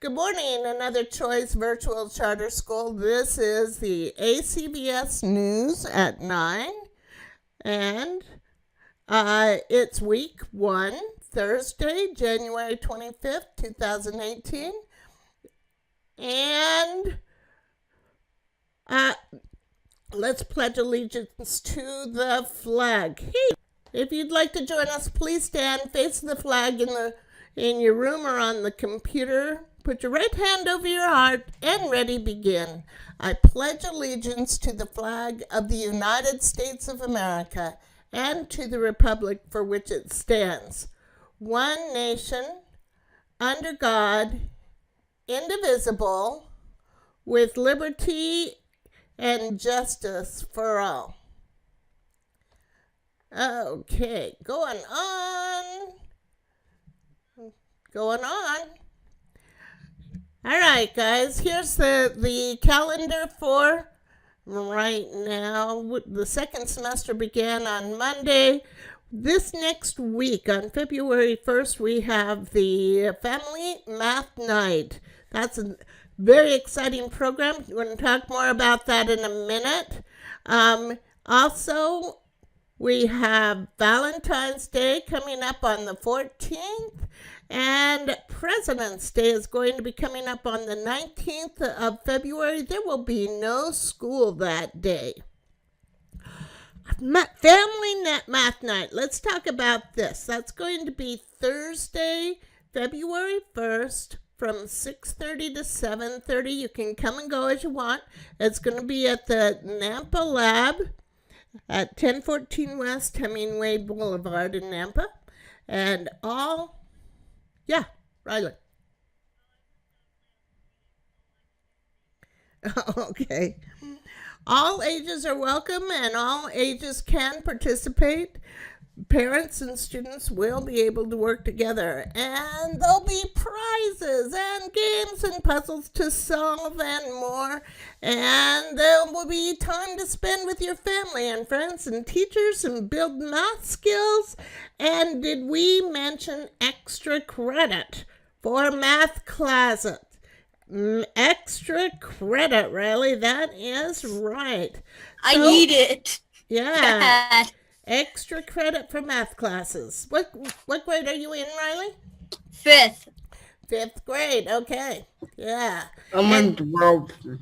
Good morning, Another Choice Virtual Charter School. This is the ACVS News at 9, and it's week 1, Thursday, January 25th, 2018, and let's pledge allegiance to the flag. If you'd like to join us, please stand, face the flag in your room or on the computer. Put your right hand over your heart and ready, begin. I pledge allegiance to the flag of the United States of America and to the republic for which it stands, one nation, under God, indivisible, with liberty and justice for all. Okay, going on. All right, guys, here's the calendar for right now. The second semester began on Monday. This next week, on February 1st, we have the Family Math Night. That's a very exciting program. We're going to talk more about that in a minute. Also, we have Valentine's Day coming up on the 14th. And President's Day is going to be coming up on the 19th of February. There will be no school that day. Family Math Night. Let's talk about this. That's going to be Thursday, February 1st from 6:30 to 7:30. You can come and go as you want. It's going to be at the Nampa Lab at 1014 West Hemingway Boulevard in Nampa. And Riley. Okay. All ages are welcome and all ages can participate. Parents and students will be able to work together, and there'll be prizes and games and puzzles to solve and more. And there will be time to spend with your family and friends and teachers and build math skills. And did we mention extra credit for math classes? Extra credit, Riley. That is right. I need it. Yeah. Extra credit for math classes. What grade are you in, Riley? 5th. 5th grade, okay. Yeah. I'm in 12th.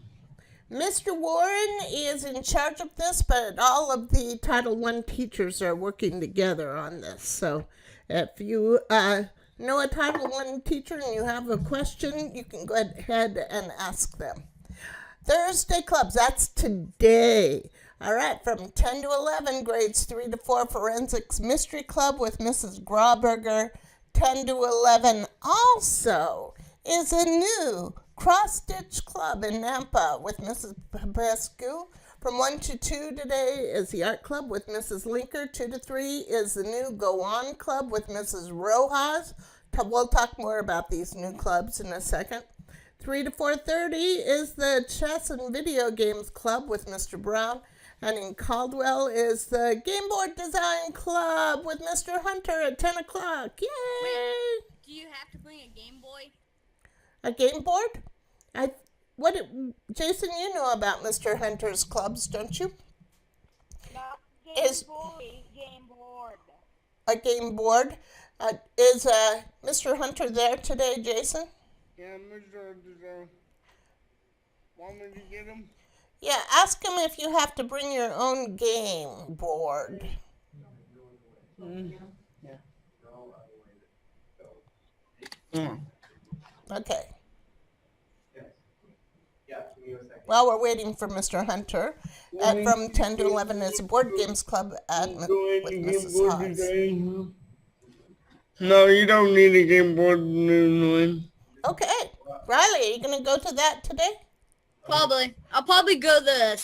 Mr. Warren is in charge of this, but all of the Title I teachers are working together on this. So if you know a Title I teacher and you have a question, you can go ahead and ask them. Thursday clubs, that's today. All right, from 10 to 11, grades 3 to 4, Forensics Mystery Club with Mrs. Grauberger. 10 to 11 also is a new cross-stitch club in Nampa with Mrs. Babescu. From 1 to 2 today is the art club with Mrs. Linker. 2 to 3 is the new Go On club with Mrs. Rojas. We'll talk more about these new clubs in a second. 3 to 4:30 is the chess and video games club with Mr. Brown. And in Caldwell is the Game Board Design Club with Mr. Hunter at 10 o'clock. Yay! Wait, do you have to bring a Game Boy? A game board? Jason, you know about Mr. Hunter's clubs, don't you? Not game board. A game board? Is Mr. Hunter there today, Jason? Yeah, Mr. Hunter. Want me to get him? Yeah, ask him if you have to bring your own game board. Yeah. Okay. While we're waiting for Mr. Hunter, from 10 to 11 is a board games club with Mrs. Haas. No, you don't need a game board. No. Okay. Riley, are you going to go to that today? Probably. I'll probably go to the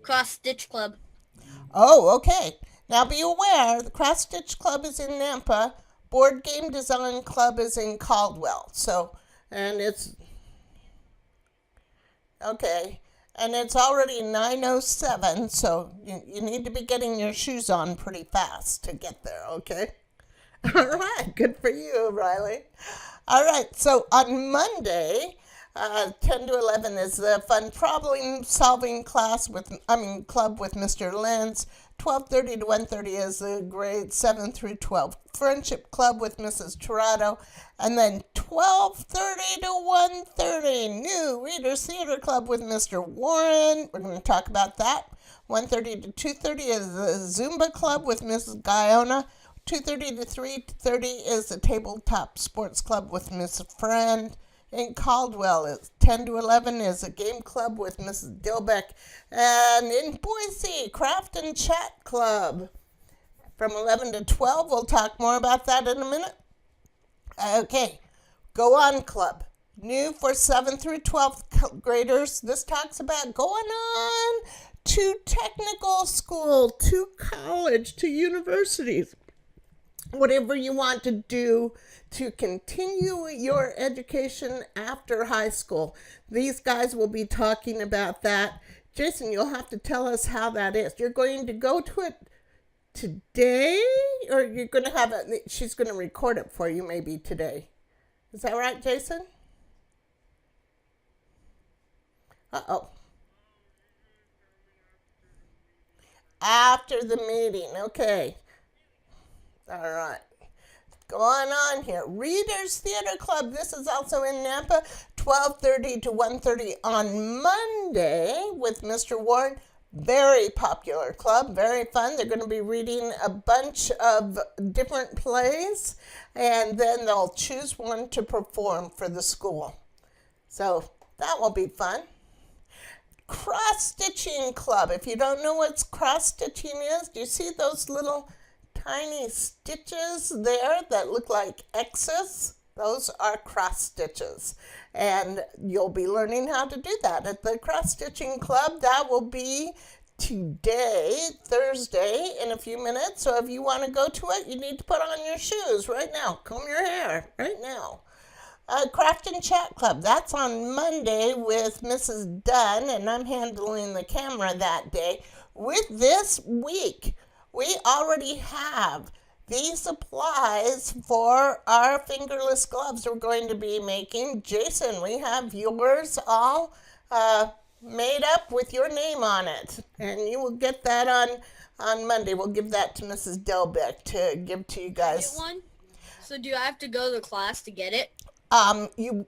cross-stitch club. Oh, okay. Now be aware, the Cross Stitch Club is in Nampa, Board Game Design Club is in Caldwell. And it's already 9:07, so you need to be getting your shoes on pretty fast to get there, okay? All right, good for you, Riley. All right, so on Monday, 10 to 11 is the fun problem solving club with Mr. Lenz. 12:30 to 1:30 is the grade 7 through 12 friendship club with Mrs. Torado. And then 12:30 to 1:30 new readers theater club with Mr. Warren. We're going to talk about that. 1:30 to 2:30 is the Zumba club with Mrs. Guyona. 2:30 to 3:30 is the tabletop sports club with Miss Friend. In Caldwell, it's 10 to 11 is a game club with Mrs. Dilbeck. And in Boise, Craft and Chat Club. From 11 to 12, we'll talk more about that in a minute. Okay, Go On Club. New for 7th through 12th graders. This talks about going on to technical school, to college, to universities. Whatever you want to do to continue your education after high school. These guys will be talking about that. Jason, you'll have to tell us how that is. You're going to go to it today, or you're going to have it, she's going to record it for you maybe today. Is that right, Jason? Uh-oh. After the meeting, okay. All right. Going on here. Readers Theater Club. This is also in Nampa. 12:30 to 1:30 on Monday with Mr. Warren. Very popular club. Very fun. They're going to be reading a bunch of different plays, and then they'll choose one to perform for the school. So that will be fun. Cross-stitching club. If you don't know what cross-stitching is, do you see those little tiny stitches there that look like X's? Those are cross stitches, and you'll be learning how to do that at the cross stitching club. That will be today, Thursday, in a few minutes. So if you want to go to it, you need to put on your shoes right now. Comb your hair right now. Craft and Chat Club. That's on Monday with Mrs. Dunn, and I'm handling the camera that day. With this week, we already have these supplies for our fingerless gloves we're going to be making. Jason, we have yours all made up with your name on it. And you will get that on Monday. We'll give that to Mrs. Delbeck to give to you guys. Get one? So do I have to go to class to get it? You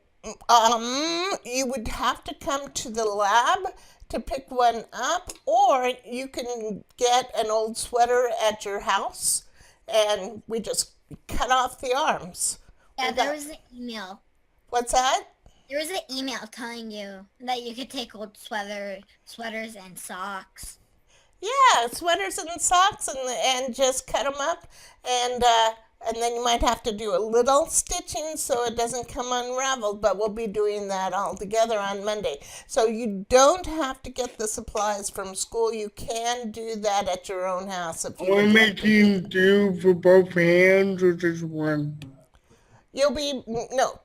would have to come to the lab to pick one up, or you can get an old sweater at your house, and we just cut off the arms. Yeah, there was an email. What's that? There was an email telling you that you could take old sweaters and socks. Yeah, sweaters and socks, and just cut them up, and then you might have to do a little stitching so it doesn't come unraveled, but we'll be doing that all together on Monday. So you don't have to get the supplies from school. You can do that at your own house. If you Are we making do for both hands or just one?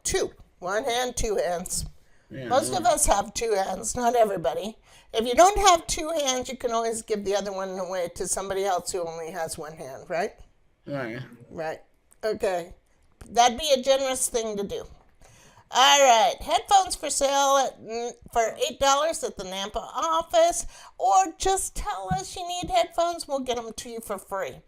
Two. One hand, two hands. Yeah. Most of us have two hands, not everybody. If you don't have two hands, you can always give the other one away to somebody else who only has one hand, right? Right. Right. Okay. That'd be a generous thing to do. All right. Headphones for sale for $8 at the Nampa office, or just tell us you need headphones. We'll get them to you for free.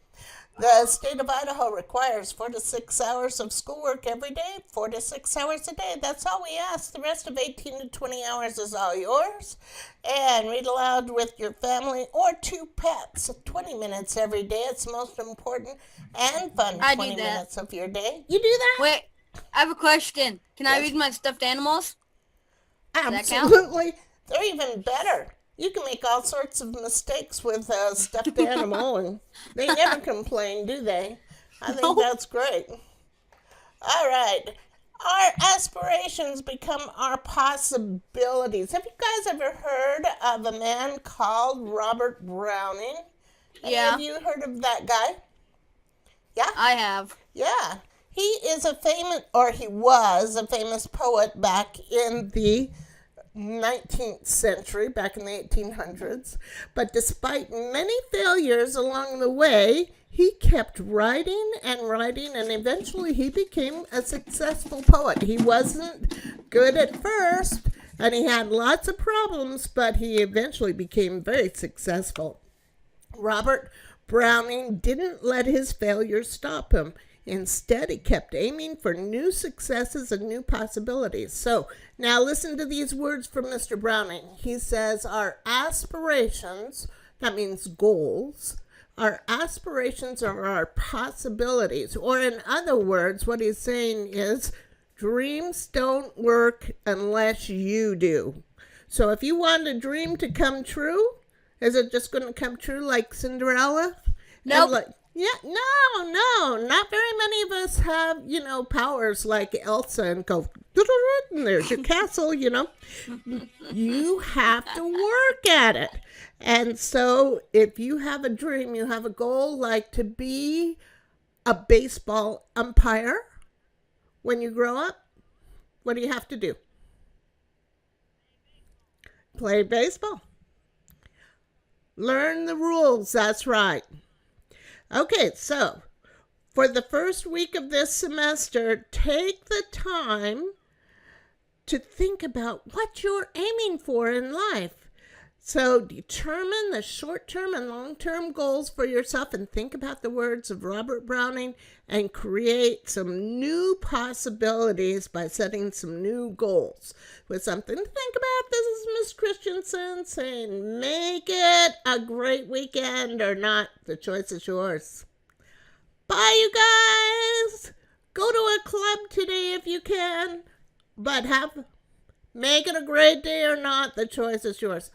The state of Idaho requires 4 to 6 hours of schoolwork every day, 4 to 6 hours a day. That's all we ask. The rest of 18 to 20 hours is all yours. And read aloud with your family or two pets. 20 minutes every day. It's the most important and fun I do 20 that. minutes of your day. You do that? Wait, I have a question. Can I Yes. read my stuffed animals? that count? Absolutely. They're even better. You can make all sorts of mistakes with a stuffed animal, and they never complain, do they? I think that's great. All right. Our aspirations become our possibilities. Have you guys ever heard of a man called Robert Browning? Yeah. Have you heard of that guy? Yeah? I have. Yeah. He is he was a famous poet back in the 19th century, back in the 1800s. But despite many failures along the way, he kept writing and writing, and eventually he became a successful poet. He wasn't good at first, and he had lots of problems, but he eventually became very successful. Robert Browning didn't let his failures stop him. Instead, he kept aiming for new successes and new possibilities. So now listen to these words from Mr. Browning. He says, our aspirations, that means goals, our aspirations are our possibilities. Or in other words, what he's saying is, dreams don't work unless you do. So if you want a dream to come true, is it just going to come true like Cinderella? Nope. No. Not very many of us have, powers like Elsa and go, and there's your castle, You have to work at it. And so if you have a dream, you have a goal like to be a baseball umpire when you grow up, what do you have to do? Play baseball. Learn the rules, that's right. Okay, so for the first week of this semester, take the time to think about what you're aiming for in life. So determine the short-term and long-term goals for yourself and think about the words of Robert Browning and create some new possibilities by setting some new goals. With something to think about, this is Miss Christensen saying, make it a great weekend or not. The choice is yours. Bye, you guys. Go to a club today if you can, but make it a great day or not. The choice is yours.